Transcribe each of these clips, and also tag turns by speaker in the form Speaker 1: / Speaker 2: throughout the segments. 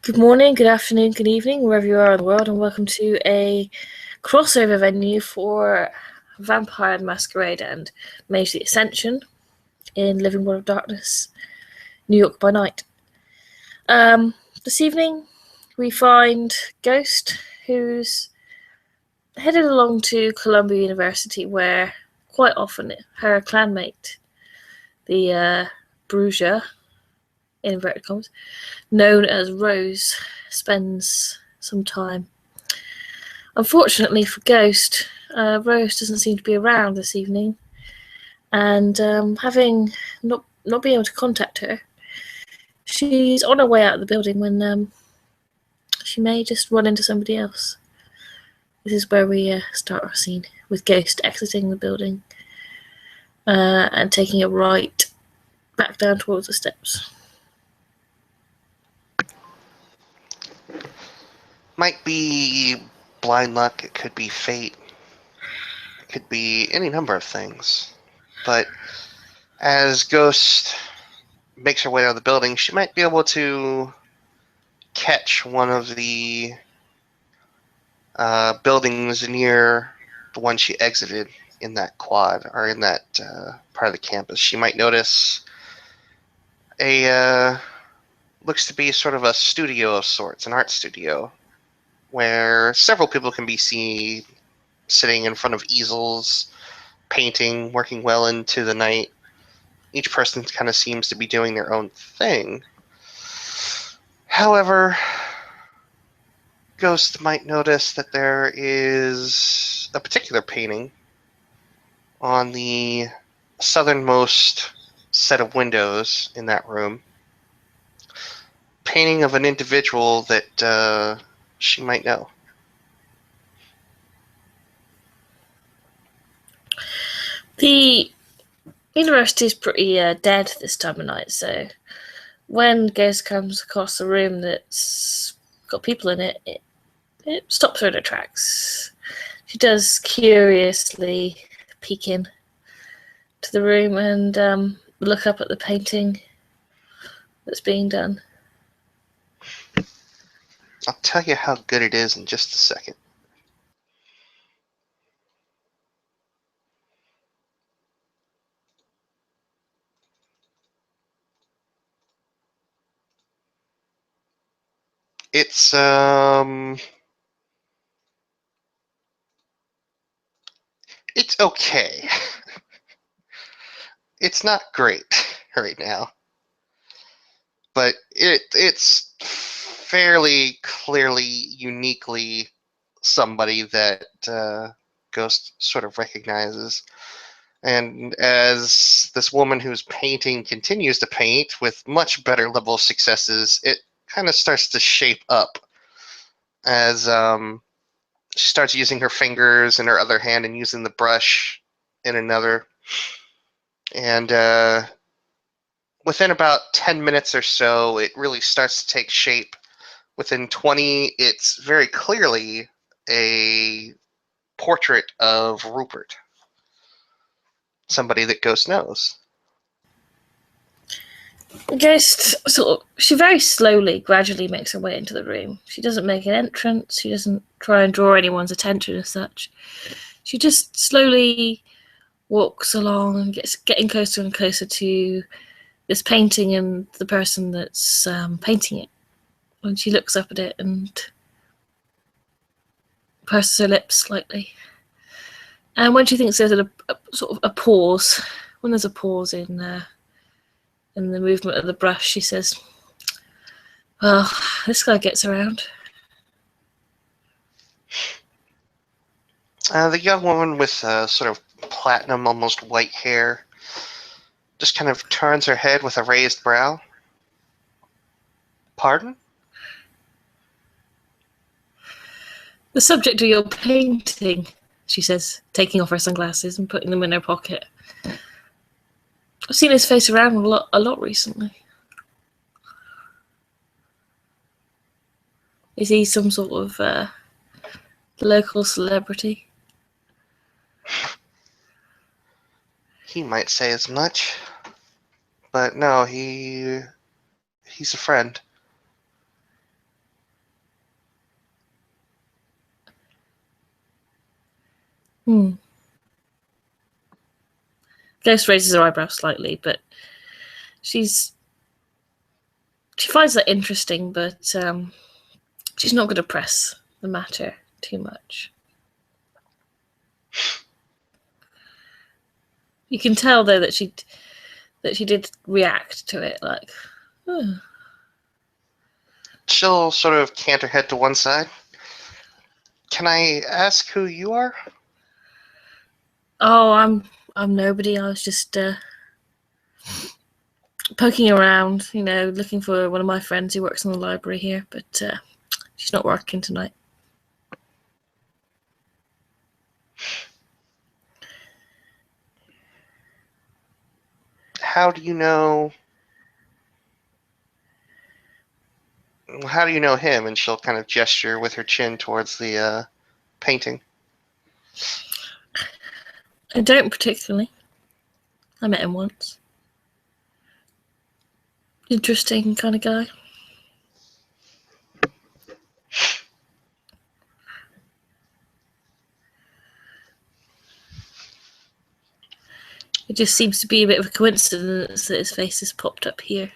Speaker 1: Good morning, good afternoon, good evening, wherever you are in the world, and welcome to a crossover venue for Vampire Masquerade and Mage the Ascension in Living World of Darkness, New York by night. This evening, we find Ghost, who's headed along to Columbia University, where quite often her clanmate, the Bruja, in inverted commas, known as Rose, spends some time. Unfortunately for Ghost, Rose doesn't seem to be around this evening, and having not been able to contact her, she's on her way out of the building when she may just run into somebody else. This is where we start our scene, with Ghost exiting the building and taking a right back down towards the steps.
Speaker 2: Might be blind luck, it could be fate, it could be any number of things. But as Ghost makes her way out of the building, she might be able to catch one of the buildings near the one she exited in that quad, or in that part of the campus. She might notice a looks to be sort of a studio of sorts, an art studio, where several people can be seen sitting in front of easels, painting, working well into the night. Each person kind of seems to be doing their own thing. However, Ghost might notice that there is a particular painting on the southernmost set of windows in that room. Painting of an individual that she might know.
Speaker 1: The university is pretty dead this time of night, so when Ghost comes across a room that's got people in it, it stops her in her tracks. She does curiously peek in to the room and look up at the painting that's being done.
Speaker 2: I'll tell you how good it is in just a second. It's it's okay. It's not great right now, but it's fairly clearly, uniquely somebody that Ghost sort of recognizes. And as this woman who's painting continues to paint with much better level of successes, it kind of starts to shape up as she starts using her fingers in her other hand and using the brush in another. And within about 10 minutes or so, it really starts to take shape. Within 20, it's very clearly a portrait of Rupert, somebody that Ghost knows.
Speaker 1: Ghost she very slowly, gradually makes her way into the room. She doesn't make an entrance, she doesn't try and draw anyone's attention as such. She just slowly walks along and getting closer and closer to this painting and the person that's painting it. And she looks up at it and purses her lips slightly. And when she thinks there's a sort of a pause, when there's a pause in the movement of the brush, she says, "Well, this guy gets around."
Speaker 2: The young woman with sort of platinum, almost white hair just kind of turns her head with a raised brow. Pardon?
Speaker 1: "The subject of your painting," she says, taking off her sunglasses and putting them in her pocket. "I've seen his face around a lot recently. Is he some sort of local celebrity?"
Speaker 2: He might say as much, but no, he's a friend.
Speaker 1: Ghost raises her eyebrows slightly, but she finds that interesting, but she's not going to press the matter too much. You can tell though that she did react to it, like. Oh.
Speaker 2: She'll sort of cant her head to one side. Can I ask who you are?
Speaker 1: Oh, I'm nobody. I was just poking around, looking for one of my friends who works in the library here, but she's not working tonight.
Speaker 2: How do you know him? And she'll kind of gesture with her chin towards the painting.
Speaker 1: I don't particularly. I met him once. Interesting kind of guy. It just seems to be a bit of a coincidence that his face has popped up here.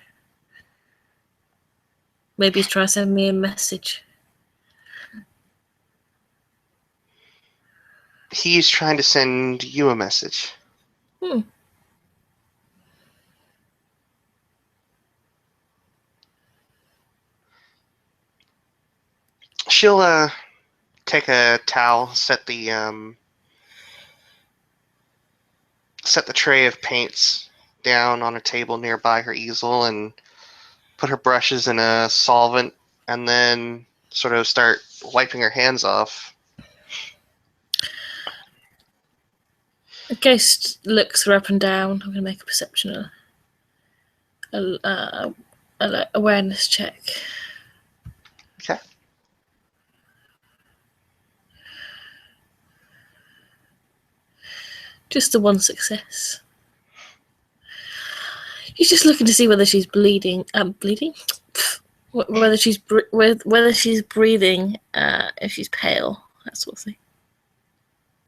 Speaker 1: Maybe he's trying to send me a message.
Speaker 2: He's trying to send you a message. She'll take a towel, set the tray of paints down on a table nearby her easel and put her brushes in a solvent and then sort of start wiping her hands off.
Speaker 1: The ghost looks her up and down. I'm going to make a perception awareness check.
Speaker 2: Okay.
Speaker 1: Just the one success. He's just looking to see whether she's bleeding. Whether she's breathing. If she's pale, that sort of thing.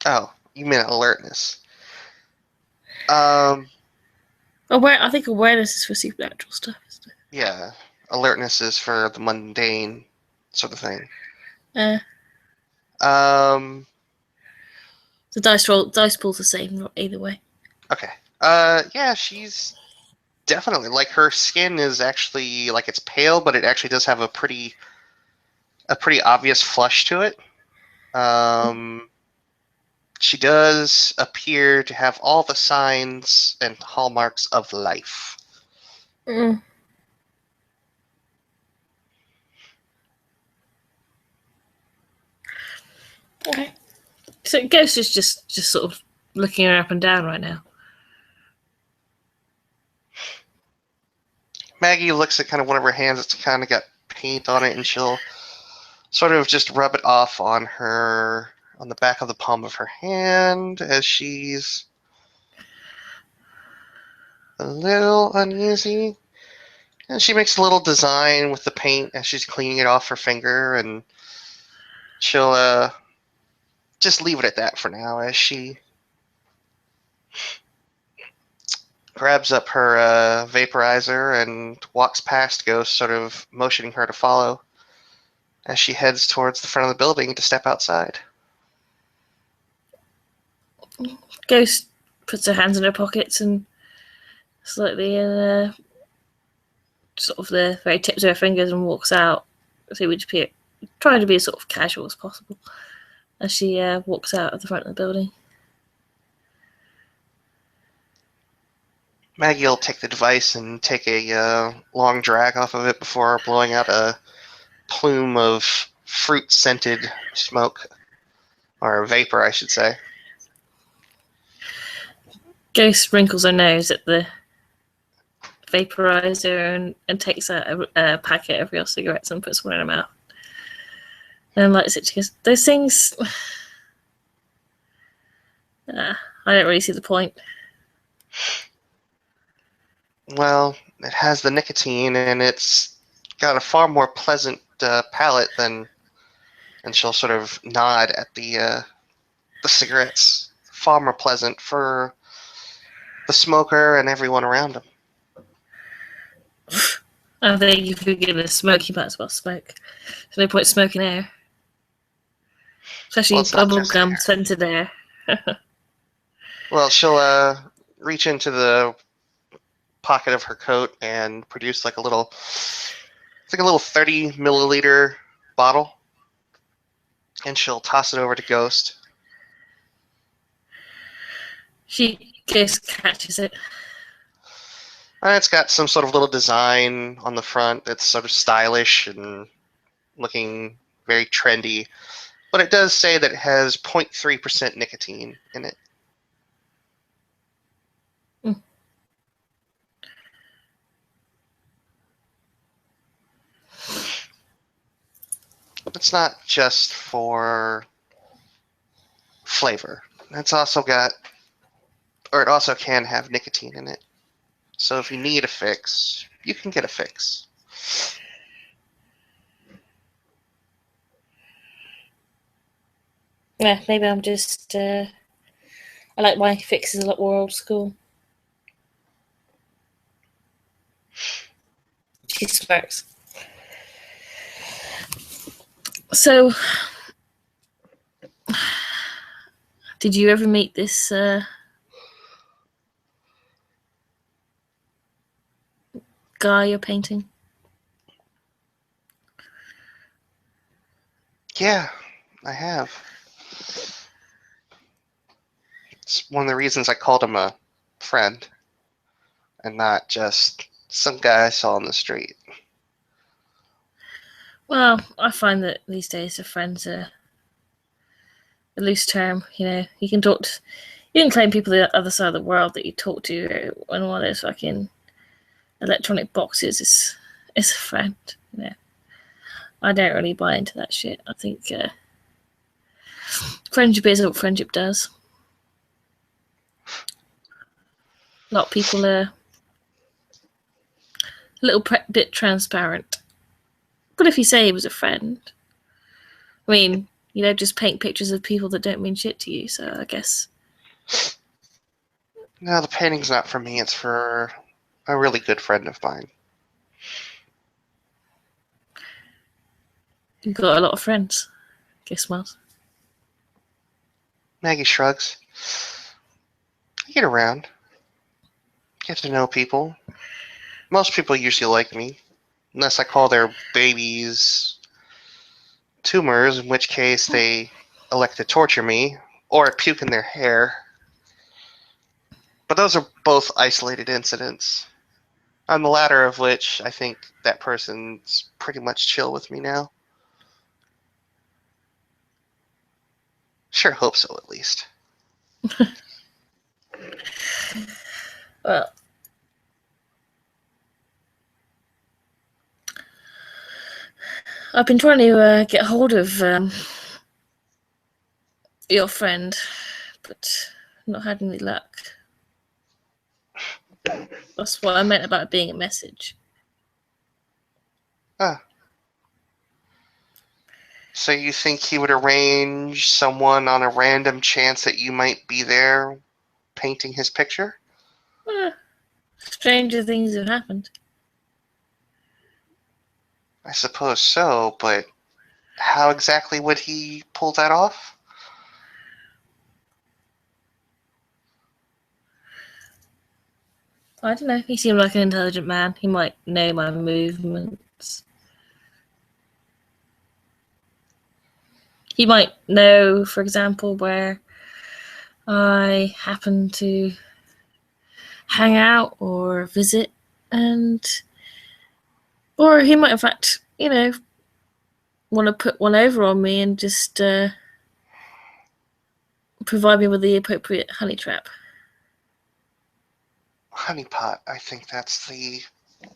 Speaker 2: Oh, you mean alertness?
Speaker 1: I think awareness is for supernatural stuff, isn't it?
Speaker 2: Yeah, alertness is for the mundane sort of thing.
Speaker 1: The dice pool's the same either way.
Speaker 2: Okay. Yeah, she's definitely, like, her skin is actually, like, it's pale, but it actually does have a pretty obvious flush to it. She does appear to have all the signs and hallmarks of life.
Speaker 1: Okay. So Ghost is just sort of looking her up and down right now.
Speaker 2: Maggie looks at kind of one of her hands that's kind of got paint on it, and she'll sort of just rub it off on the back of the palm of her hand as she's a little uneasy. And she makes a little design with the paint as she's cleaning it off her finger, and she'll just leave it at that for now as she grabs up her vaporizer and walks past Ghost, sort of motioning her to follow as she heads towards the front of the building to step outside.
Speaker 1: Ghost puts her hands in her pockets and slightly sort of the very tips of her fingers and walks out. So we just trying to be as sort of casual as possible as she walks out of the front of the building.
Speaker 2: Maggie will take the device and take a long drag off of it before blowing out a plume of fruit-scented smoke, or vapor, I should say.
Speaker 1: Ghost wrinkles her nose at the vaporizer and takes a packet of real cigarettes and puts one in her mouth. And lights it. She goes, those things... I don't really see the point.
Speaker 2: Well, it has the nicotine, and it's got a far more pleasant palate than... And she'll sort of nod at the the cigarettes far more pleasant for the smoker and everyone around him.
Speaker 1: I think if you're going to smoke, you might as well smoke. There's no point smoking air. Especially bubblegum scented air.
Speaker 2: Well, she'll reach into the pocket of her coat and produce like a little 30 milliliter bottle, and she'll toss it over to Ghost.
Speaker 1: She just catches it.
Speaker 2: It's got some sort of little design on the front that's sort of stylish and looking very trendy, but it does say that it has 0.3% nicotine in it. It's not just for flavor. It also can have nicotine in it. So if you need a fix, you can get a fix.
Speaker 1: Yeah, maybe I'm just... I like my fixes a lot more old school. She smirks. So, did you ever meet this guy you're painting?
Speaker 2: Yeah, I have. It's one of the reasons I called him a friend and not just some guy I saw on the street.
Speaker 1: Well, I find that these days a friend's a loose term. You know, you can claim people the other side of the world that you talk to in one of those fucking electronic boxes is a friend. You know, I don't really buy into that shit. I think friendship is what friendship does. A lot of people are a little bit transparent. But if you say he was a friend, I mean, you don't just paint pictures of people that don't mean shit to you, so I guess.
Speaker 2: No, the painting's not for me. It's for a really good friend of mine.
Speaker 1: You've got a lot of friends. Guess what?
Speaker 2: Maggie shrugs. I get around. Get to know people. Most people usually like me, unless I call their babies tumors, in which case they elect to torture me, or I puke in their hair. But those are both isolated incidents. On the latter of which, I think that person's pretty much chill with me now. Sure hope so, at least.
Speaker 1: Well, I've been trying to get hold of your friend, but not had any luck. That's what I meant about it being a message.
Speaker 2: Ah. So you think he would arrange someone on a random chance that you might be there painting his picture?
Speaker 1: Stranger things have happened.
Speaker 2: I suppose so, but how exactly would he pull that off?
Speaker 1: I don't know. He seemed like an intelligent man. He might know my movements. He might know, for example, where I happen to hang out or visit, or he might, in fact, want to put one over on me and just provide me with the appropriate honey trap.
Speaker 2: Honeypot, I think that's the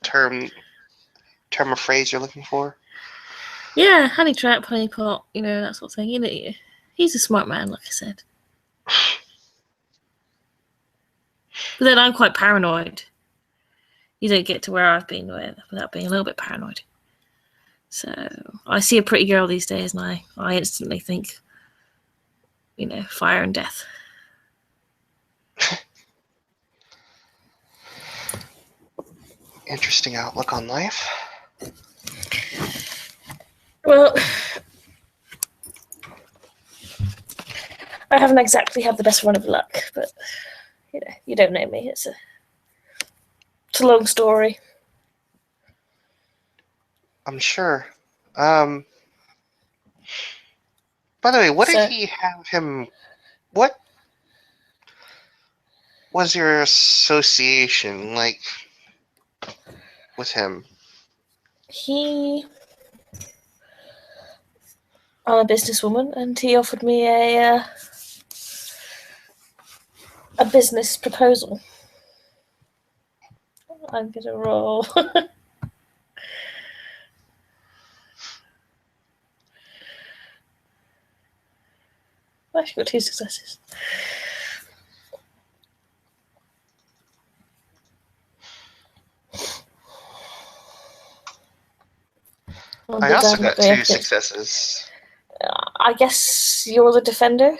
Speaker 2: term or phrase you're looking for.
Speaker 1: Yeah, honey trap, honey pot, that sort of thing. He's a smart man, like I said. But then I'm quite paranoid. You don't get to where I've been without being a little bit paranoid. So I see a pretty girl these days and I instantly think, fire and death.
Speaker 2: Interesting outlook on life.
Speaker 1: Well, I haven't exactly had the best run of luck, but you don't know me. It's a long story.
Speaker 2: I'm sure. By the way, what did he have him? What was your association like with him?
Speaker 1: I'm a businesswoman, and he offered me a business proposal. I'm gonna roll. I've actually got 2 successes.
Speaker 2: I also got 2 successes.
Speaker 1: I guess you're the defender?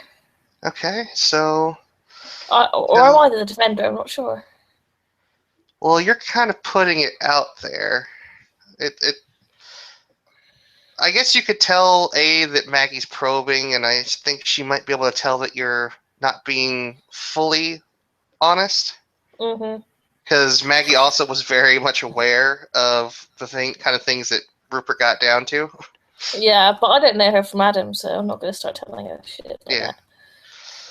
Speaker 2: Okay, so...
Speaker 1: or am I the defender? I'm not sure.
Speaker 2: Well, you're kind of putting it out there. I guess you could tell, that Maggie's probing, and I think she might be able to tell that you're not being fully honest.
Speaker 1: Mm-hmm.
Speaker 2: Because Maggie also was very much aware of the kind of things that Rupert got down to.
Speaker 1: Yeah, but I don't know her from Adam, so I'm not going to start telling her shit like that.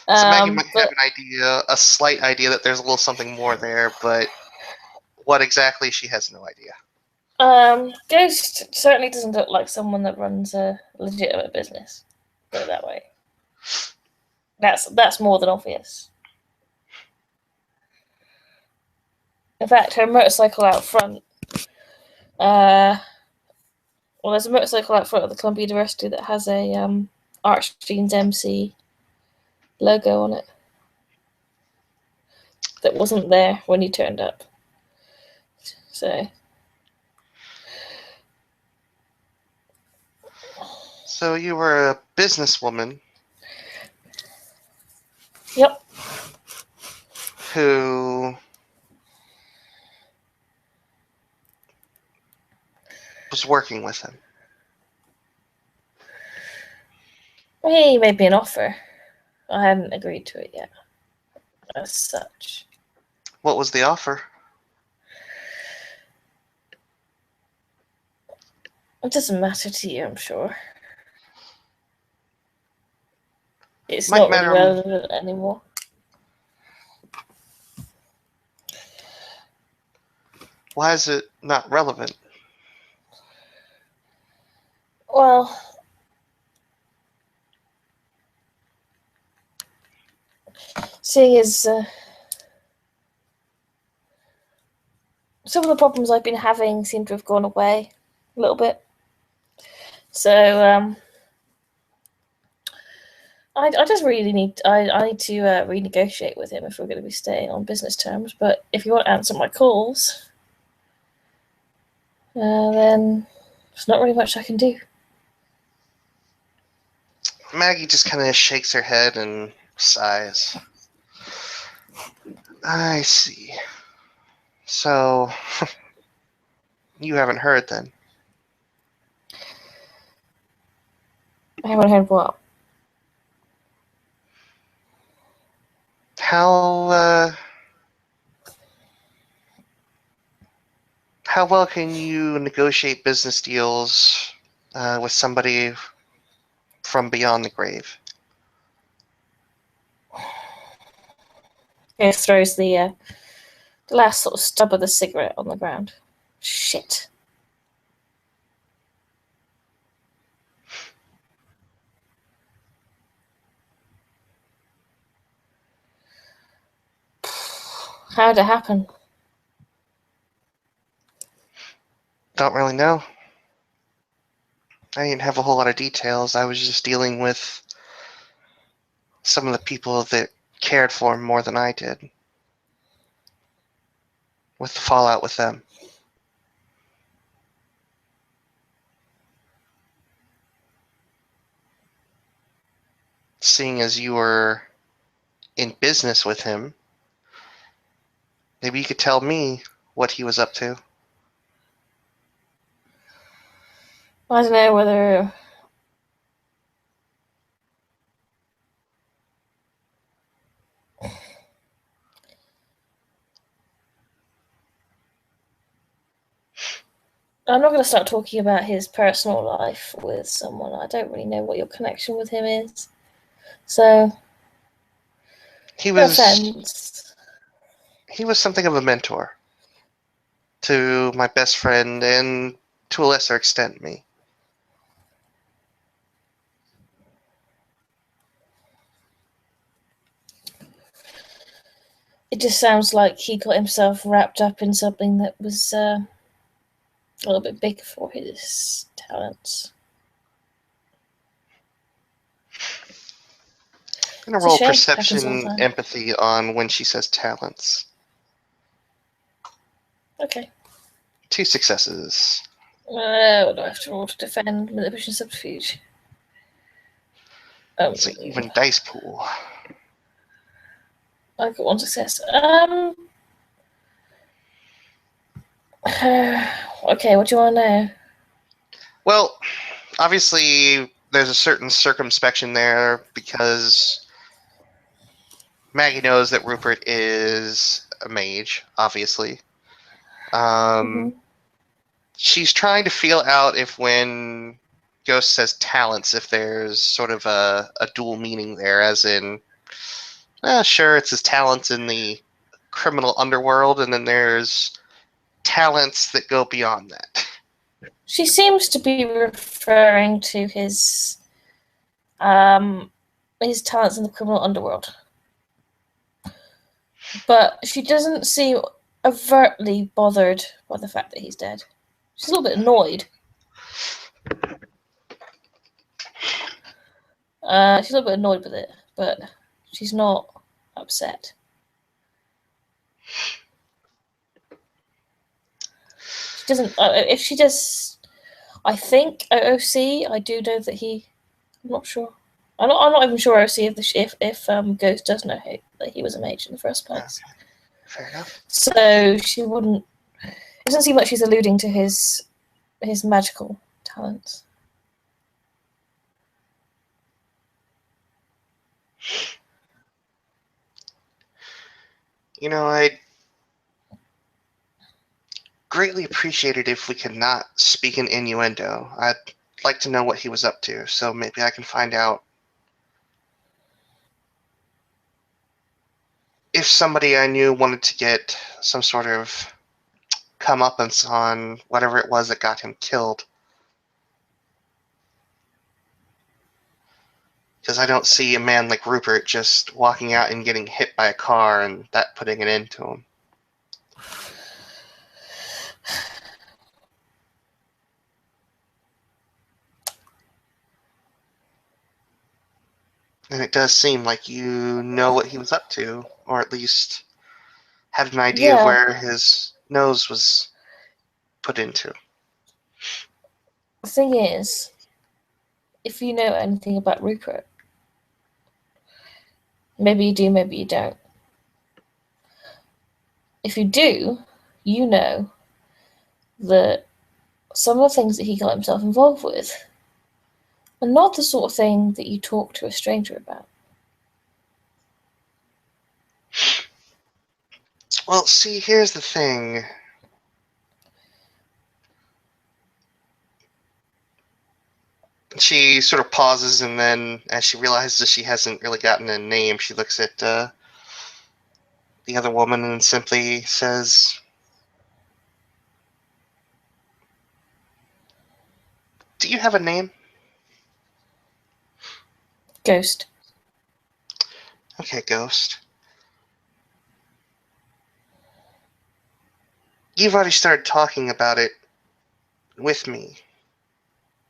Speaker 2: So Maggie might have an idea, a slight idea that there's a little something more there, but what exactly, she has no idea.
Speaker 1: Ghost certainly doesn't look like someone that runs a legitimate business. Put it that way. That's more than obvious. In fact, her motorcycle out front. Well, there's a motorcycle out front of the Columbia University that has a Archgene's MC logo on it. That wasn't there when you turned up.
Speaker 2: So you were a businesswoman.
Speaker 1: Yep.
Speaker 2: Who was working with him.
Speaker 1: He made me an offer. I hadn't agreed to it yet. As such.
Speaker 2: What was the offer?
Speaker 1: It doesn't matter to you, I'm sure. It's not really relevant anymore.
Speaker 2: Why is it not relevant?
Speaker 1: Well, seeing as some of the problems I've been having seem to have gone away a little bit. So I just really need to renegotiate with him if we're going to be staying on business terms. But if you want to answer my calls, then there's not really much I can do.
Speaker 2: Maggie just kind of shakes her head and sighs. I see. So, you haven't heard then?
Speaker 1: I haven't heard what?
Speaker 2: How well can you negotiate business deals with somebody from beyond the grave?
Speaker 1: He throws the last sort of stub of the cigarette on the ground. Shit. How'd it happen?
Speaker 2: Don't really know. I didn't have a whole lot of details. I was just dealing with some of the people that cared for him more than I did. With the fallout with them. seeing as you were in business with him, maybe you could tell me what he was up to.
Speaker 1: I don't know whether. I'm not going to start talking about his personal life with someone. I don't really know what your connection with him is. So,
Speaker 2: He
Speaker 1: no
Speaker 2: was
Speaker 1: offense.
Speaker 2: he was something of a mentor to my best friend and to a lesser extent me.
Speaker 1: It just sounds like he got himself wrapped up in something that was a little bit big for his talents.
Speaker 2: I'm gonna
Speaker 1: It's a
Speaker 2: roll
Speaker 1: shame. Happens all the
Speaker 2: perception
Speaker 1: time.
Speaker 2: empathy on when she says talents.
Speaker 1: Okay.
Speaker 2: 2 successes.
Speaker 1: What do I have to roll to defend? Manipulation subterfuge.
Speaker 2: It's an even dice pool.
Speaker 1: I got 1 success. Okay, what do you want to know?
Speaker 2: Well, obviously there's a certain circumspection there because Maggie knows that Rupert is a mage, obviously.
Speaker 1: Mm-hmm.
Speaker 2: She's trying to feel out if when Ghost says talents, if there's sort of a dual meaning there, as in, sure, it's his talents in the criminal underworld, and then there's talents that go beyond that.
Speaker 1: She seems to be referring to his talents in the criminal underworld, but she doesn't seem overtly bothered by the fact that he's dead. She's a little bit annoyed. She's a little bit annoyed with it, but she's not upset. She doesn't. If she does, I think OOC. I do know that he. I'm not sure. I'm not even sure OC if Ghost does know that he was a mage in the first place.
Speaker 2: Okay. Fair enough.
Speaker 1: So she wouldn't. It doesn't seem like she's alluding to his magical talents.
Speaker 2: You know, I'd greatly appreciate it if we could not speak in innuendo. I'd like to know what he was up to, so maybe I can find out if somebody I knew wanted to get some sort of comeuppance on whatever it was that got him killed. Because I don't see a man like Rupert just walking out and getting hit by a car and that putting an end to him. And it does seem like you know what he was up to, or at least had an idea of
Speaker 1: Yeah.
Speaker 2: where his nose was put into.
Speaker 1: The thing is, if you know anything about Rupert, maybe you do, maybe you don't. If you do, you know that some of the things that he got himself involved with are not the sort of thing that you talk to a stranger about.
Speaker 2: Well, see, here's the thing. She sort of pauses, and then, as she realizes that she hasn't really gotten a name, she looks at the other woman and simply says, "Do you have a name?"
Speaker 1: Ghost.
Speaker 2: Okay, Ghost. You've already started talking about it with me.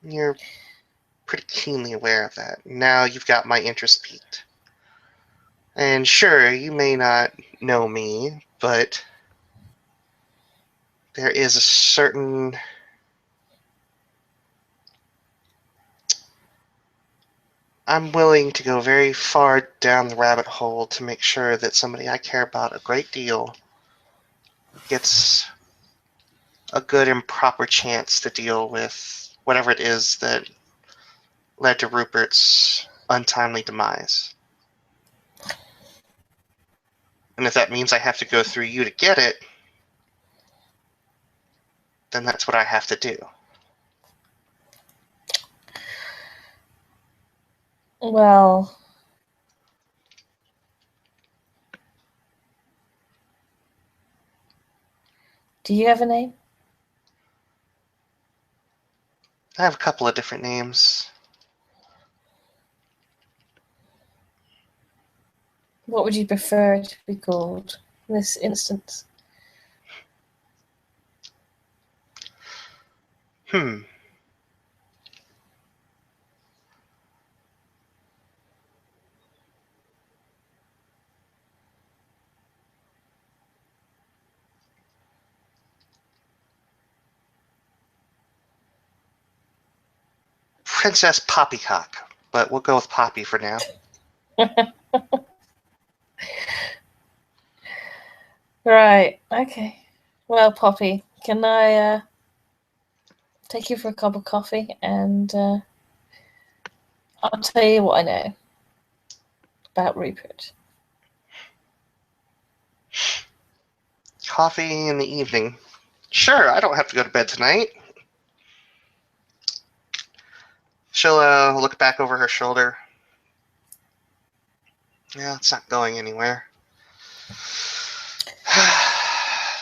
Speaker 2: You're pretty keenly aware of that. Now you've got my interest piqued. And sure, you may not know me, but there is a I'm willing to go very far down the rabbit hole to make sure that somebody I care about a great deal gets a good and proper chance to deal with whatever it is that led to Rupert's untimely demise. And if that means I have to go through you to get it, then that's what I have to do.
Speaker 1: Well, do you have a name?
Speaker 2: I have a couple of different names.
Speaker 1: What would you prefer to be called in this instance?
Speaker 2: Princess Poppycock, but we'll go with Poppy for now.
Speaker 1: Right, okay. Well, Poppy, can I take you for a cup of coffee and I'll tell you what I know about Rupert.
Speaker 2: Coffee in the evening. Sure, I don't have to go to bed tonight. She'll look back over her shoulder. Yeah, it's not going anywhere.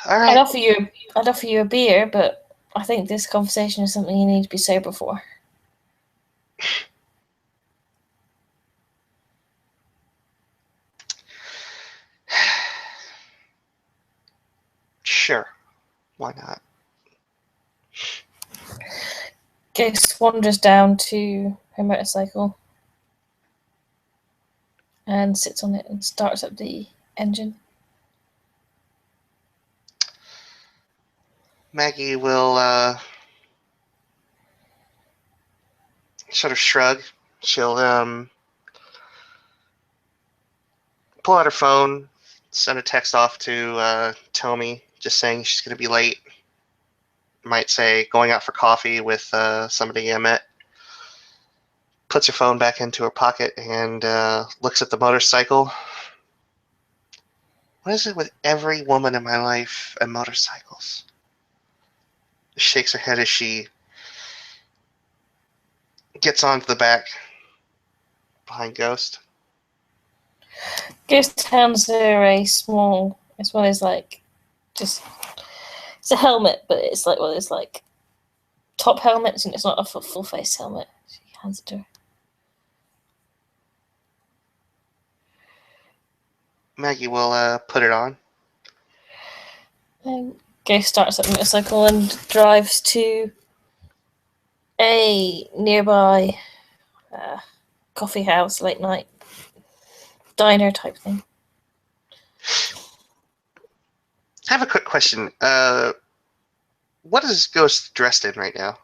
Speaker 2: All right.
Speaker 1: I'd offer you a beer, but I think this conversation is something you need to be sober for.
Speaker 2: Sure. Why not?
Speaker 1: Ghost wanders down to her motorcycle and sits on it and starts up the engine.
Speaker 2: Maggie will sort of shrug. She'll pull out her phone, send a text off to Tommy, just saying she's going to be late. Might say going out for coffee with somebody I met. Puts her phone back into her pocket and looks at the motorcycle. What is it with every woman in my life and motorcycles? Shakes her head as she gets onto the back behind Ghost.
Speaker 1: Ghost hands her a small, as well as like, just, it's a helmet, but it's like one of those like top helmets, and it's not a full face helmet. She hands it to her.
Speaker 2: Maggie will put it on.
Speaker 1: And Ghost starts up the motorcycle and drives to a nearby coffee house, late night diner type thing.
Speaker 2: I have a quick question. What is Ghost dressed in right now?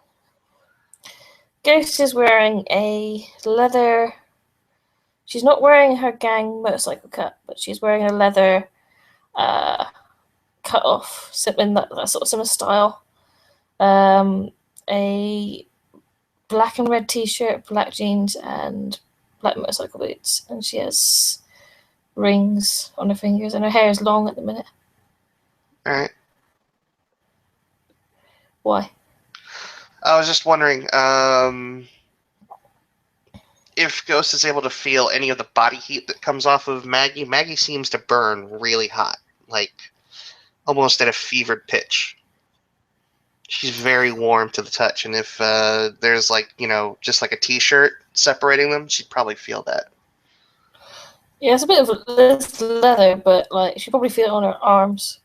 Speaker 1: Ghost is wearing a leather. She's not wearing her gang motorcycle cut, but she's wearing a leather cut off, in that sort of similar style. A black and red t-shirt, black jeans, and black motorcycle boots. And she has rings on her fingers, and her hair is long at the minute.
Speaker 2: All right.
Speaker 1: Why?
Speaker 2: I was just wondering if Ghost is able to feel any of the body heat that comes off of Maggie. Maggie seems to burn really hot, like almost at a fevered pitch. She's very warm to the touch, and if there's like, just like a t-shirt separating them, she'd probably feel that.
Speaker 1: Yeah, it's a bit of this leather, but like she probably feel it on her arms,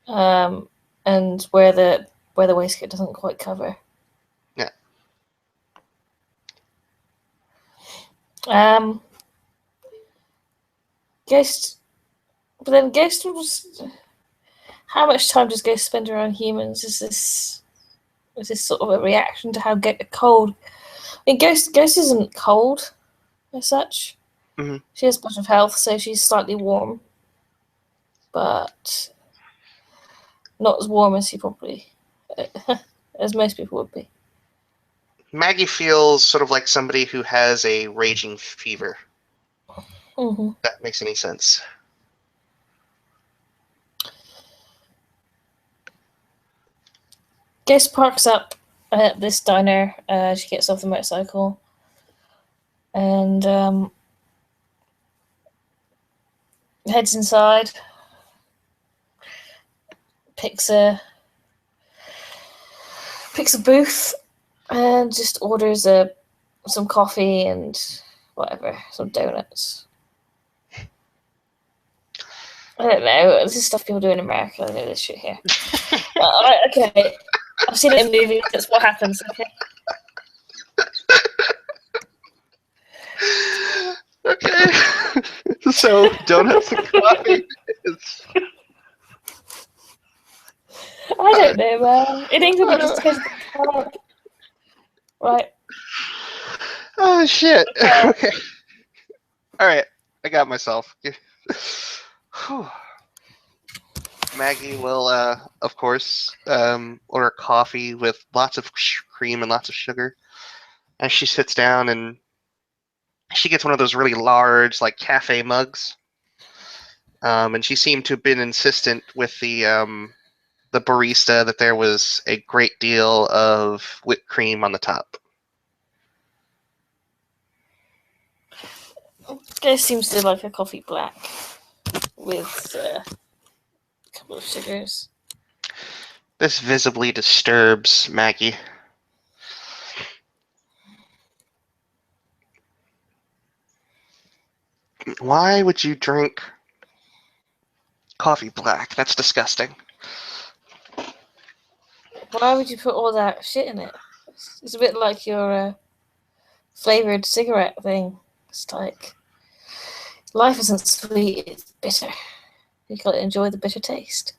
Speaker 1: and where the waistcoat doesn't quite cover.
Speaker 2: Yeah.
Speaker 1: Ghost, but then Ghost was. How much time does Ghost spend around humans? Is this sort of a reaction to how cold? I mean, Ghost isn't cold. as such.
Speaker 2: Mhm.
Speaker 1: She has a bunch of health, so she's slightly warm, but not as warm as she probably, as most people would be.
Speaker 2: Maggie feels sort of like somebody who has a raging fever.
Speaker 1: Mm-hmm.
Speaker 2: If that makes any sense.
Speaker 1: Ghost parks up at this diner. She gets off the motorcycle and heads inside. Picks a booth and just orders some coffee and whatever, some donuts. I don't know. This is stuff people do in America. I know this shit here. Okay. I've seen it in movies. That's what happens. Okay.
Speaker 2: Okay. So donuts and coffee.
Speaker 1: I don't know, man. In England, we just go to the park. Right.
Speaker 2: Oh shit. Okay. All right. I got myself. Maggie will, of course, order coffee with lots of cream and lots of sugar. And she sits down and she gets one of those really large, like, cafe mugs. And she seemed to have been insistent with the barista that there was a great deal of whipped cream on the top.
Speaker 1: This seems to like a coffee black with a couple of sugars.
Speaker 2: This visibly disturbs Maggie. Why would you drink coffee black? That's disgusting.
Speaker 1: Why would you put all that shit in it? It's a bit like your flavored cigarette thing. It's like life isn't sweet; it's bitter. You gotta enjoy the bitter taste.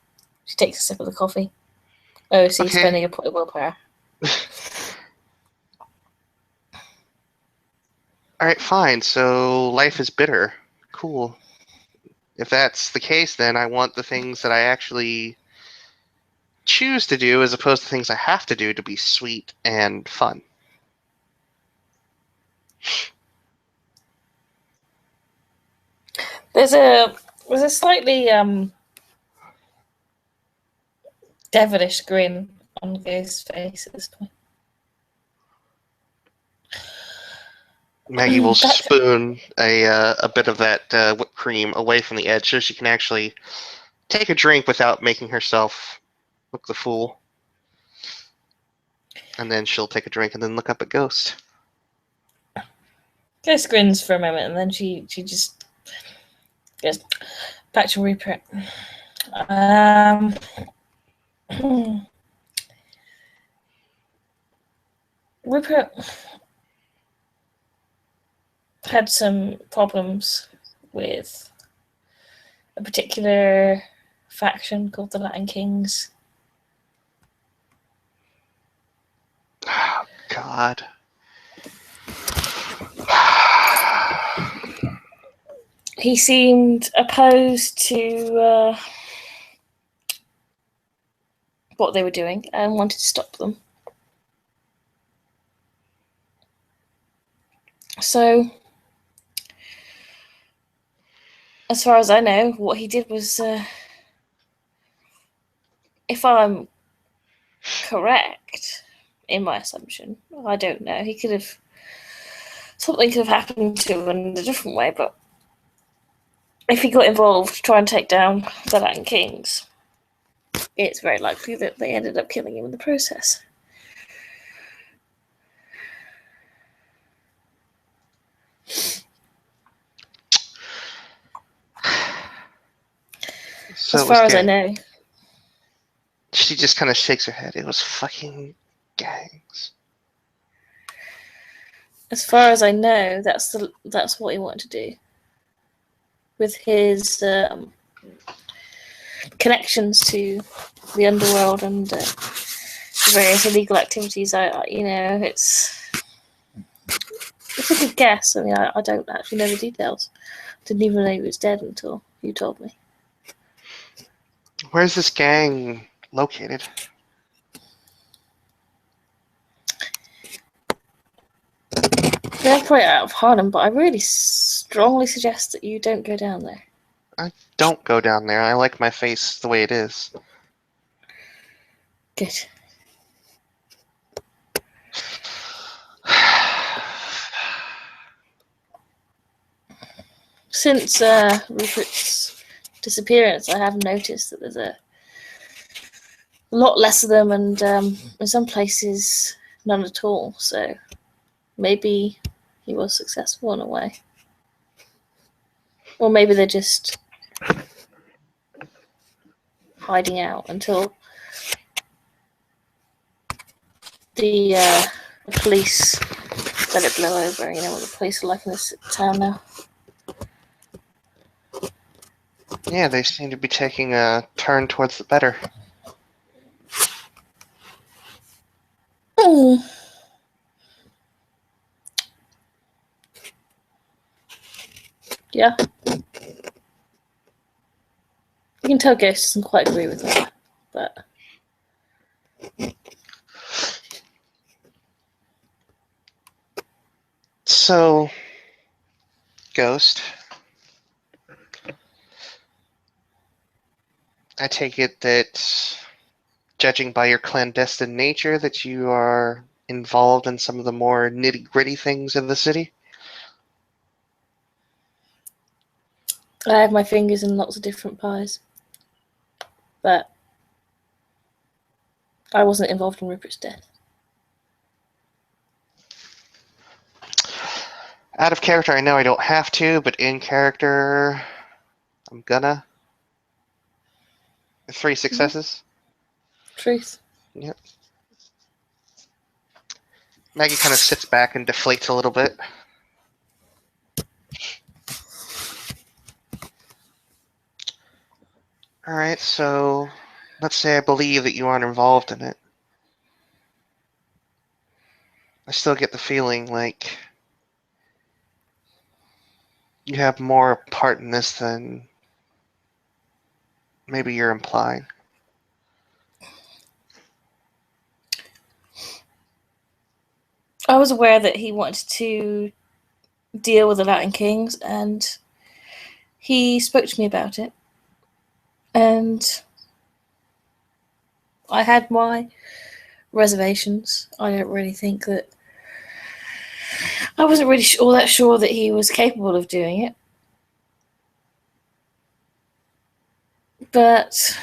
Speaker 1: She takes a sip of the coffee. Oh, so you're
Speaker 2: Okay.
Speaker 1: spending your point of willpower.
Speaker 2: All right, fine. So life is bitter. Cool. If that's the case, then I want the things that I actually choose to do as opposed to things I have to do to be sweet and fun.
Speaker 1: There's a slightly devilish grin on Ghost's face at this point.
Speaker 2: Maggie will spoon a bit of that whipped cream away from the edge so she can actually take a drink without making herself look the fool. And then she'll take a drink and then look up at Ghost.
Speaker 1: Ghost grins for a moment and then she just goes back to Rupert. Rupert had some problems with a particular faction called the Latin Kings.
Speaker 2: Oh, God.
Speaker 1: He seemed opposed to what they were doing and wanted to stop them. So, as far as I know, what he did was, if I'm correct in my assumption, I don't know, something could have happened to him in a different way, but if he got involved to try and take down the Latin Kings, it's very likely that they ended up killing him in the process.
Speaker 2: So
Speaker 1: as far as I know.
Speaker 2: She just kind of shakes her head. It was fucking gangs.
Speaker 1: As far as I know, that's what he wanted to do. With his connections to the underworld and various illegal activities, it's It's a good guess. I mean, I don't actually know the details. Didn't even know he was dead until you told me.
Speaker 2: Where's this gang located?
Speaker 1: They're probably out of Harlem, but I really strongly suggest that you don't go down there.
Speaker 2: I don't go down there. I like my face the way it is.
Speaker 1: Good. Since Rupert's disappearance, I have noticed that there's a lot less of them, and in some places, none at all. So maybe he was successful in a way. Or maybe they're just hiding out until the police let it blow over. You know what the police are like in this town now.
Speaker 2: Yeah, they seem to be taking a turn towards the better.
Speaker 1: Yeah. You can tell Ghost doesn't quite agree with that, but
Speaker 2: So, Ghost, I take it that, judging by your clandestine nature, that you are involved in some of the more nitty-gritty things of the city?
Speaker 1: I have my fingers in lots of different pies. But I wasn't involved in Rupert's death.
Speaker 2: Out of character, I know I don't have to, but in character, I'm gonna. 3 successes.
Speaker 1: Truth.
Speaker 2: Yep. Maggie kind of sits back and deflates a little bit. Alright, so let's say I believe that you aren't involved in it. I still get the feeling like you have more part in this than maybe you're implying.
Speaker 1: I was aware that he wanted to deal with the Latin Kings, and he spoke to me about it. And I had my reservations. I don't really think that. I wasn't really all that sure that he was capable of doing it. But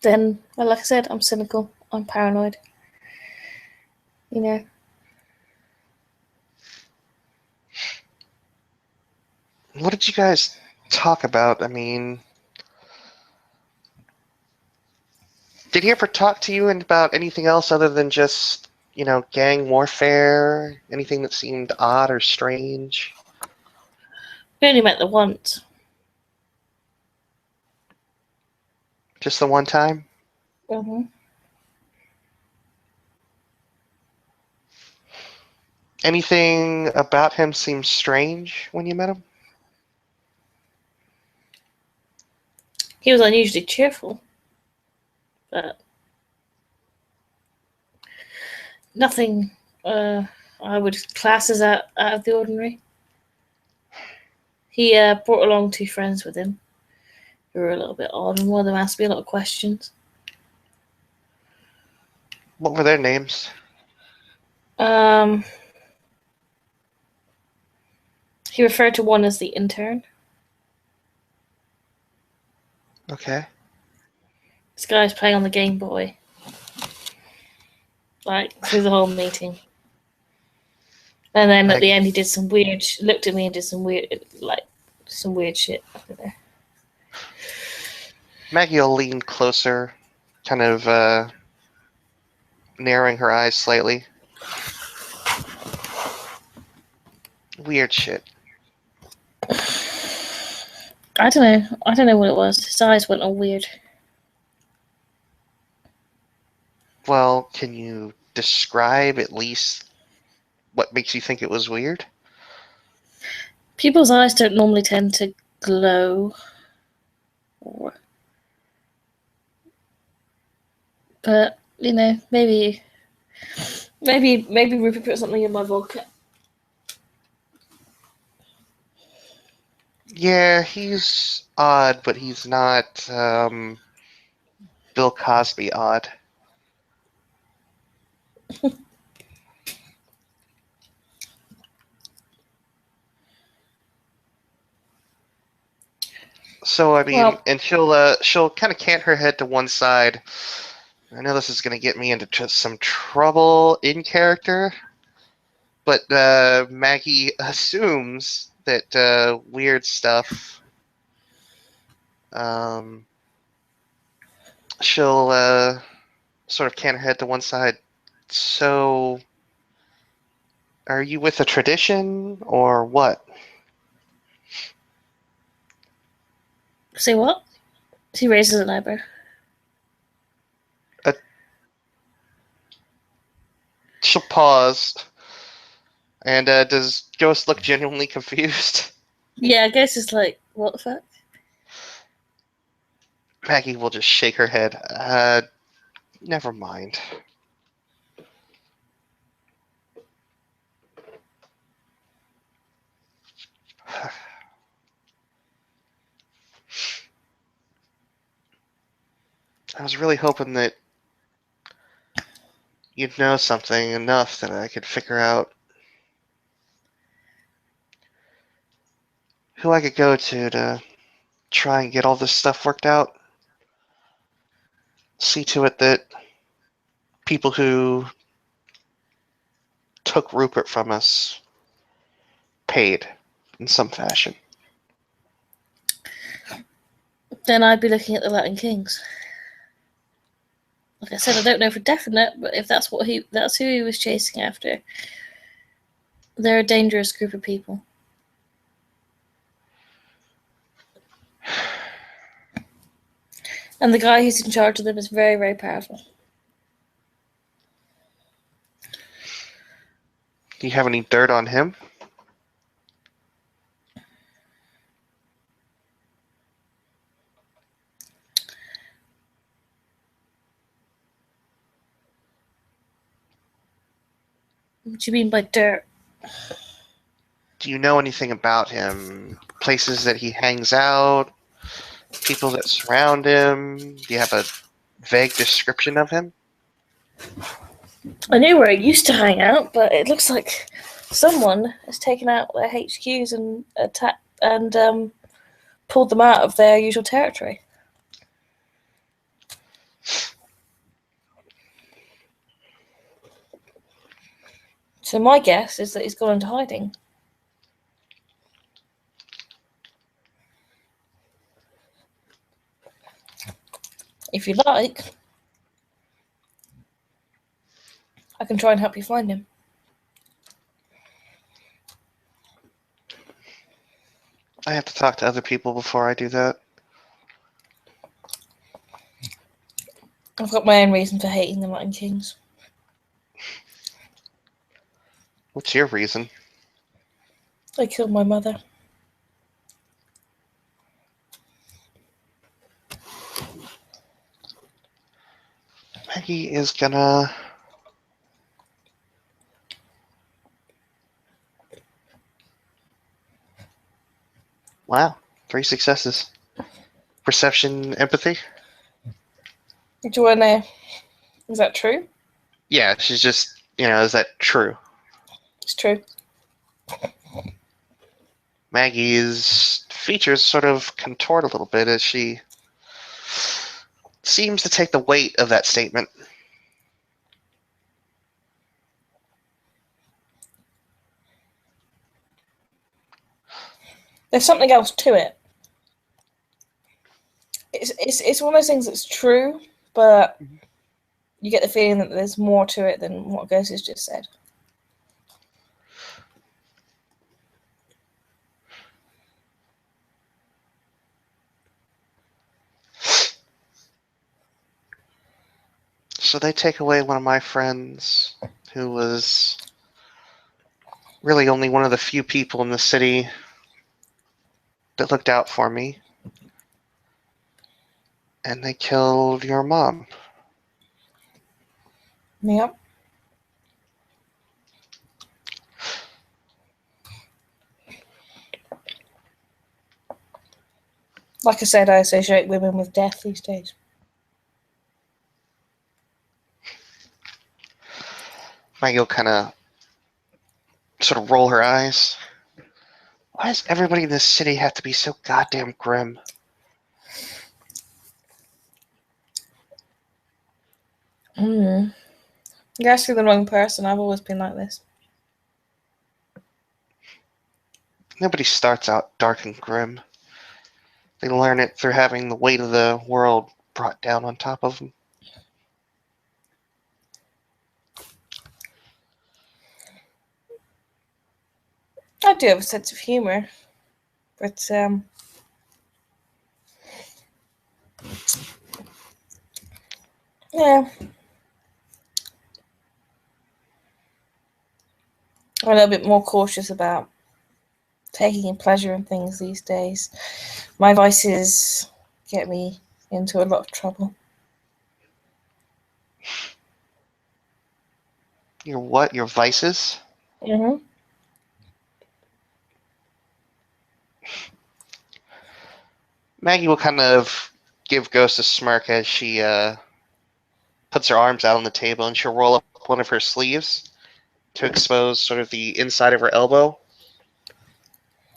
Speaker 1: then, well, like I said, I'm cynical. I'm paranoid. You know.
Speaker 2: What did you guys talk about? I mean, did he ever talk to you about anything else other than just, gang warfare? Anything that seemed odd or strange?
Speaker 1: We only met the once.
Speaker 2: Just the one time?
Speaker 1: Mm-hmm.
Speaker 2: Anything about him seemed strange when you met him?
Speaker 1: He was unusually cheerful, but nothing I would class as out of the ordinary. He brought along 2 friends with him who were a little bit odd, and one of them asked me a lot of questions.
Speaker 2: What were their names?
Speaker 1: He referred to one as the intern.
Speaker 2: Okay.
Speaker 1: This guy's playing on the Game Boy, like through the whole meeting. And then at the end, he did some weird. Looked at me and did some weird shit. I don't know.
Speaker 2: Maggie will lean closer, kind of narrowing her eyes slightly. Weird shit.
Speaker 1: I don't know. I don't know what it was. His eyes went all weird.
Speaker 2: Well, can you describe at least what makes you think it was weird?
Speaker 1: People's eyes don't normally tend to glow. But, maybe Rupert put something in my vodka.
Speaker 2: Yeah, he's odd, but he's not Bill Cosby odd. So I mean,
Speaker 1: Well,
Speaker 2: and she'll kind of cant her head to one side. I know this is going to get me into just some trouble in character, but Maggie assumes that weird stuff. Um, she'll sort of cant her head to one side. So, are you with a tradition or what?
Speaker 1: say what? She raises an eyebrow.
Speaker 2: Uh, she'll pause, and does Ghost look genuinely confused?
Speaker 1: Yeah, I guess it's like, what the fuck?
Speaker 2: Maggie will just shake her head. Never mind. I was really hoping that you'd know something enough that I could figure out who I could go to try and get all this stuff worked out. See to it that people who took Rupert from us paid in some fashion.
Speaker 1: Then I'd be looking at the Latin Kings. Like I said, I don't know for definite, but if that's who he was chasing after, they're a dangerous group of people. And the guy who's in charge of them is very, very powerful.
Speaker 2: Do you have any dirt on him?
Speaker 1: What do you mean by dirt?
Speaker 2: Do you know anything about him? Places that he hangs out? People that surround him? Do you have a vague description of him?
Speaker 1: I knew where he used to hang out, but it looks like someone has taken out their HQs and pulled them out of their usual territory. So my guess is that he's gone into hiding. If you like, I can try and help you find him.
Speaker 2: I have to talk to other people before I do that.
Speaker 1: I've got my own reason for hating the Latin Kings.
Speaker 2: What's your reason?
Speaker 1: They killed my mother.
Speaker 2: Maggie is gonna... Wow, 3 successes. Perception, empathy?
Speaker 1: Do you want to know? Is that true?
Speaker 2: Yeah, she's just, is that true?
Speaker 1: It's true.
Speaker 2: Maggie's features sort of contort a little bit as she seems to take the weight of that statement.
Speaker 1: There's something else to it. It's one of those things that's true, but you get the feeling that there's more to it than what Ghost has just said.
Speaker 2: So they take away one of my friends who was really only one of the few people in the city that looked out for me. And they killed your mom.
Speaker 1: Yep. Like I said, I associate women with death these days.
Speaker 2: Maggie will kind of sort of roll her eyes. Why does everybody in this city have to be so goddamn grim?
Speaker 1: You're asking the wrong person. I've always been like this.
Speaker 2: Nobody starts out dark and grim. They learn it through having the weight of the world brought down on top of them.
Speaker 1: I do have a sense of humour, but yeah, I'm a little bit more cautious about taking pleasure in things these days. My vices get me into a lot of trouble.
Speaker 2: Your what? Your vices?
Speaker 1: Mm-hmm.
Speaker 2: Maggie will kind of give Ghost a smirk as she puts her arms out on the table, and she'll roll up one of her sleeves to expose sort of the inside of her elbow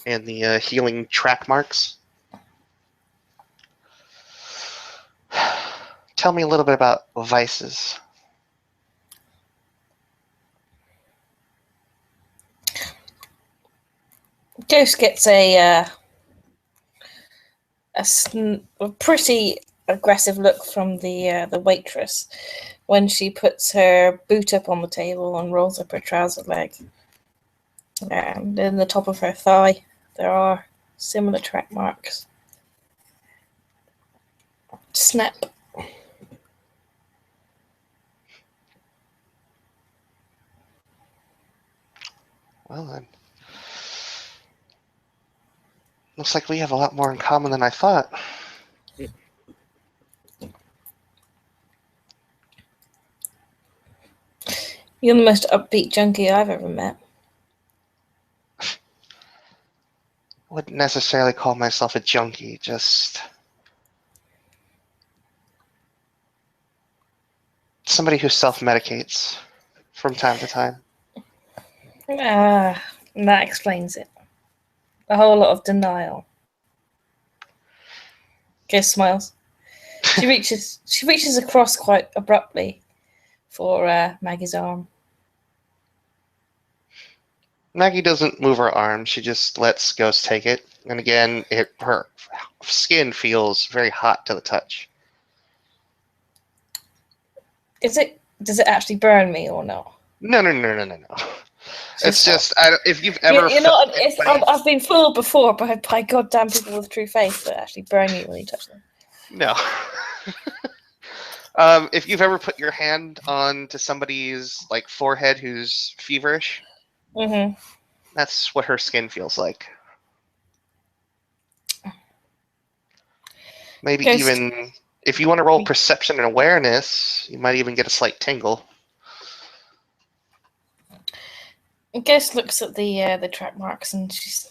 Speaker 2: and the healing track marks. Tell me a little bit about vices.
Speaker 1: Ghost gets a pretty aggressive look from the waitress when she puts her boot up on the table and rolls up her trouser leg. And in the top of her thigh, there are similar track marks. Snap.
Speaker 2: Well then. Looks like we have a lot more in common than I thought.
Speaker 1: You're the most upbeat junkie I've ever met.
Speaker 2: Wouldn't necessarily call myself a junkie, just somebody who self-medicates from time to time.
Speaker 1: Ah, that explains it. A whole lot of denial. Ghost smiles. She reaches across quite abruptly for Maggie's arm.
Speaker 2: Maggie doesn't move her arm, she just lets Ghost take it. And again, her skin feels very hot to the touch.
Speaker 1: Does it actually burn me or not?
Speaker 2: No. It's just, if you've ever
Speaker 1: You're
Speaker 2: felt
Speaker 1: not.
Speaker 2: anybody...
Speaker 1: I've been fooled before by goddamn people with true faith that actually burn you when you touch them.
Speaker 2: No. If you've ever put your hand onto somebody's like forehead who's feverish,
Speaker 1: Mm-hmm.
Speaker 2: that's what her skin feels like. Maybe
Speaker 1: Ghost.
Speaker 2: even if you want to roll perception and awareness, you might even get a slight tingle.
Speaker 1: Ghost looks at the track marks and she's.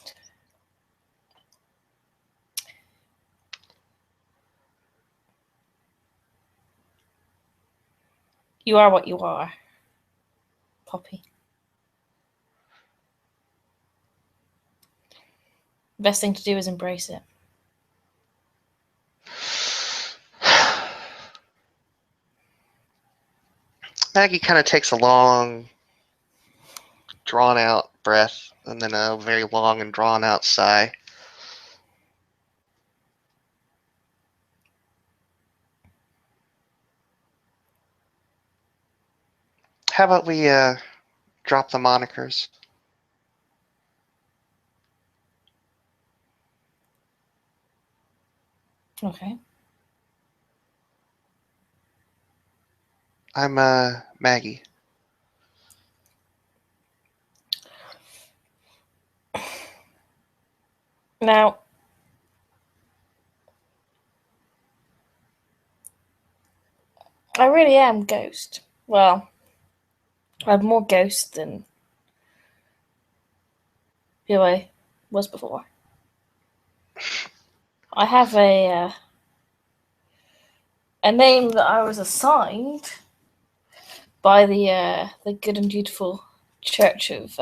Speaker 1: You are what you are, Poppy. The best thing to do is embrace it.
Speaker 2: Maggie kind of takes a long, drawn-out breath and then a very long and drawn-out sigh. How about we drop the monikers?
Speaker 1: Okay.
Speaker 2: I'm Maggie.
Speaker 1: Now, I really am Ghost. Well, I'm more Ghost than who I was before. I have a name that I was assigned by the good and beautiful Church of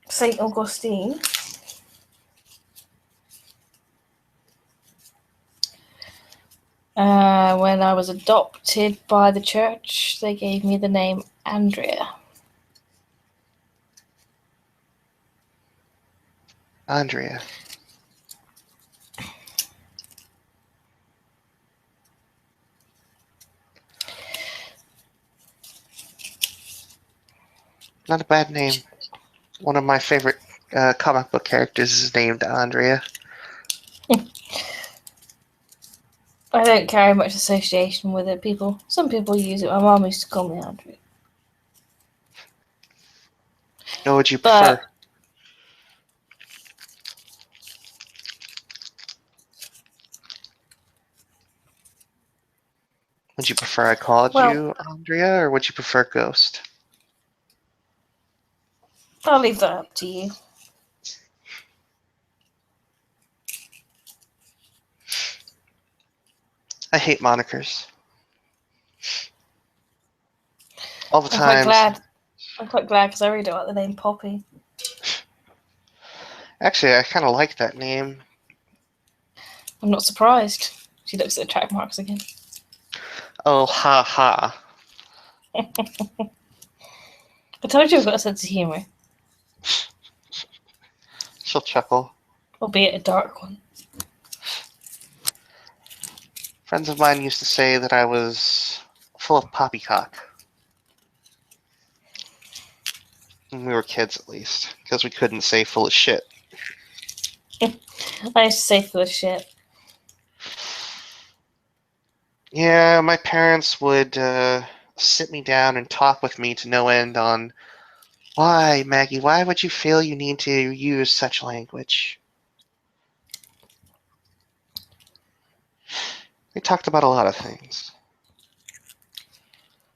Speaker 1: Saint Augustine. When I was adopted by the church, they gave me the name Andrea.
Speaker 2: Andrea. Not a bad name. One of my favorite comic book characters is named Andrea.
Speaker 1: I don't carry much association with it. Some people use it. My mom used to call me Andrea.
Speaker 2: What would you
Speaker 1: But
Speaker 2: prefer? Would you prefer I called
Speaker 1: well,
Speaker 2: you Andrea, or would you prefer Ghost?
Speaker 1: I'll leave that up to you.
Speaker 2: I hate monikers. All the
Speaker 1: I'm quite
Speaker 2: times.
Speaker 1: glad. I'm quite glad because I really don't like the name Poppy.
Speaker 2: Actually, I kind of like that name.
Speaker 1: I'm not surprised. She looks at the track marks again.
Speaker 2: Oh, ha ha.
Speaker 1: I told you I've got a sense of humour,
Speaker 2: She'll chuckle.
Speaker 1: albeit a dark one.
Speaker 2: Friends of mine used to say that I was full of poppycock. When we were kids, at least, because we couldn't say full of shit.
Speaker 1: I used to say full of shit.
Speaker 2: Yeah, my parents would sit me down and talk with me to no end on why, Maggie, why would you feel you need to use such language? We talked about a lot of things.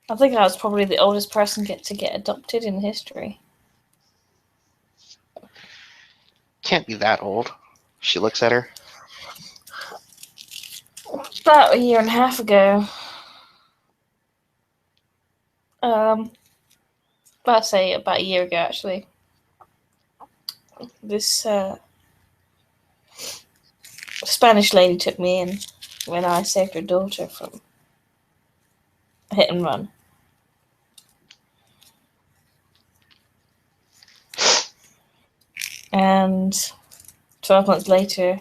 Speaker 1: I think I was probably the oldest person to get adopted in history.
Speaker 2: Can't be that old. She looks at her.
Speaker 1: About a year and a half ago. I'd say about a year ago, actually. This Spanish lady took me in when I saved her daughter from a hit and run. And 12 months later,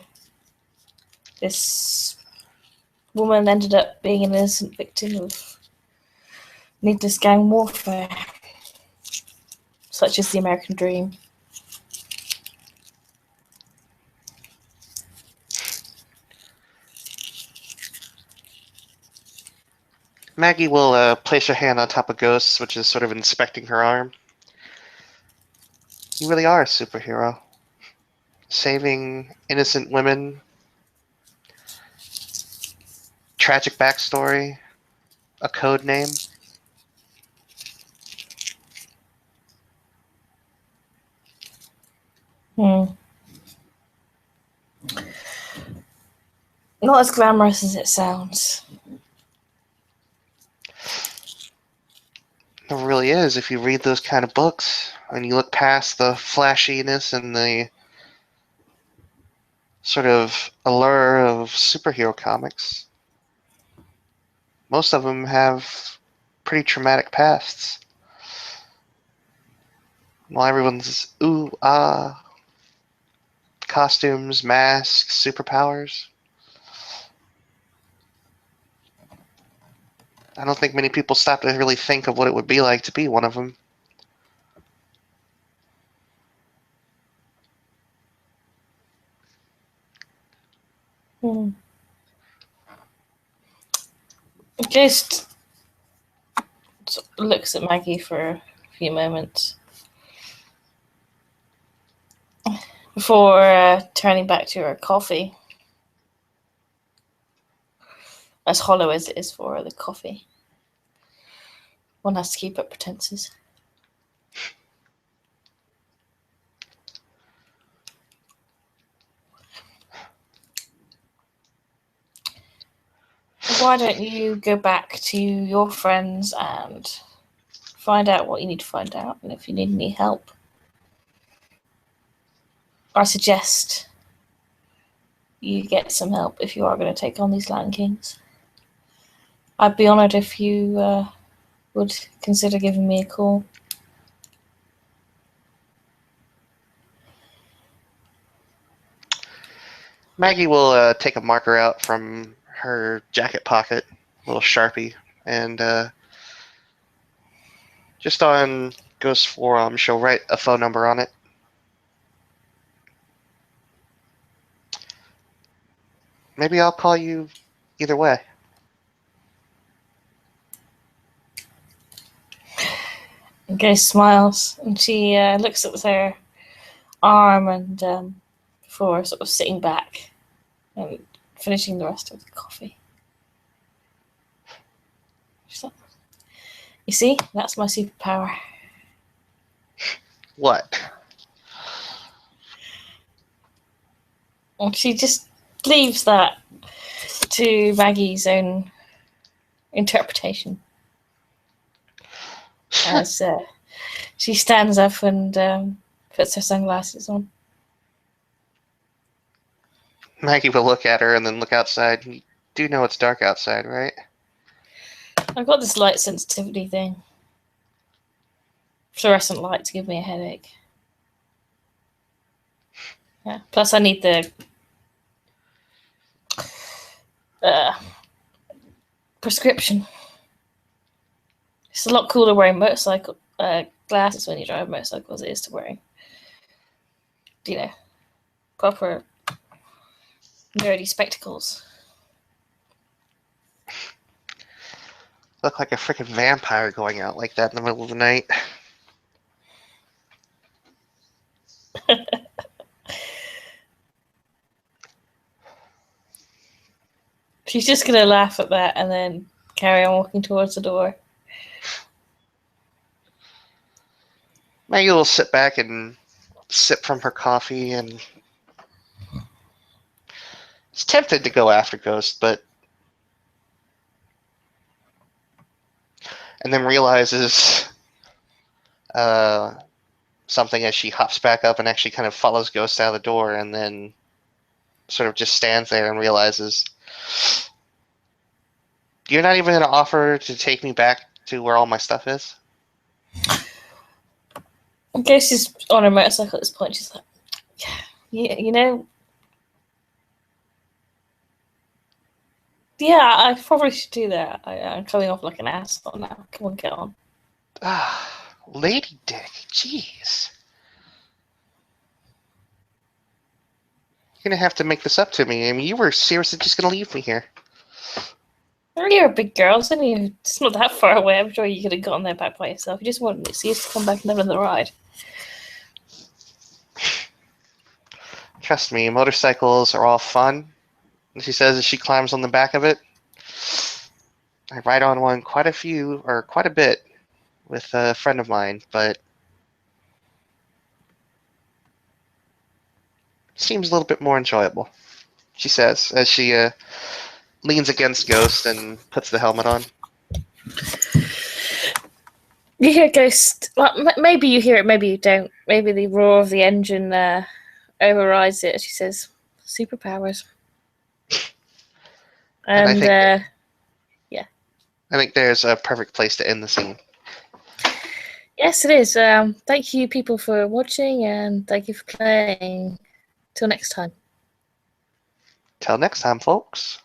Speaker 1: this woman ended up being an innocent victim of needless gang warfare, such as the American dream.
Speaker 2: Maggie will place her hand on top of Ghost's, which is sort of inspecting her arm. You really are a superhero. Saving innocent women. Tragic backstory. A code name.
Speaker 1: Not as glamorous as it sounds.
Speaker 2: It really is. If you read those kind of books and you look past the flashiness and the sort of allure of superhero comics, most of them have pretty traumatic pasts. While everyone's ooh ah, costumes, masks, superpowers, I don't think many people stop to really think of what it would be like to be one of them.
Speaker 1: Ghost looks at Maggie for a few moments before turning back to her coffee. As hollow as it is for the coffee. One has to keep up pretenses. Why don't you go back to your friends and find out what you need to find out, and if you need any help, I suggest you get some help if you are going to take on these Land Kings. I'd be honoured if you would consider giving me a call.
Speaker 2: Maggie will take a marker out from her jacket pocket, a little Sharpie, and just on Ghost's forearm, she'll write a phone number on it. Maybe I'll call you either way.
Speaker 1: Ghost smiles, and she looks at her arm and before sort of sitting back and finishing the rest of the coffee. She's like, you see, that's my superpower.
Speaker 2: What?
Speaker 1: And she just leaves that to Maggie's own interpretation. As she stands up and puts her sunglasses on.
Speaker 2: Maggie will look at her and then look outside. You do know it's dark outside, right?
Speaker 1: I've got this light sensitivity thing. Fluorescent lights give me a headache. Yeah. Plus, I need the prescription. It's a lot cooler wearing motorcycle glasses when you drive motorcycles as it is to wearing, proper nerdy spectacles.
Speaker 2: Look like a freaking vampire going out like that in the middle of the night.
Speaker 1: She's just going to laugh at that and then carry on walking towards the door.
Speaker 2: Maggie will sit back and sip from her coffee, and it's tempted to go after Ghost, and then realizes something as she hops back up and actually kind of follows Ghost out of the door, and then sort of just stands there and realizes, you're not even going to offer to take me back to where all my stuff is?
Speaker 1: I guess she's on her motorcycle at this point. She's like, yeah, yeah, I probably should do that. I'm coming off like an asshole now. Come on, get on.
Speaker 2: Lady Dick, jeez. You're going to have to make this up to me. I mean, you were seriously just going to leave me here.
Speaker 1: You're a big girl, isn't you? It's not that far away. I'm sure you could have gotten there back by yourself. You just wanted an excuse to come back and have another ride.
Speaker 2: Trust me, motorcycles are all fun. And she says as she climbs on the back of it. I ride on one quite a bit with a friend of mine, but seems a little bit more enjoyable, she says as she leans against Ghost and puts the helmet on.
Speaker 1: You hear Ghost. Well, maybe you hear it, maybe you don't. Maybe the roar of the engine overrides it. She says, "Superpowers." And yeah.
Speaker 2: I think there's a perfect place to end the scene.
Speaker 1: Yes, it is. Thank you, people, for watching, and thank you for playing. Till next time.
Speaker 2: Till next time, folks.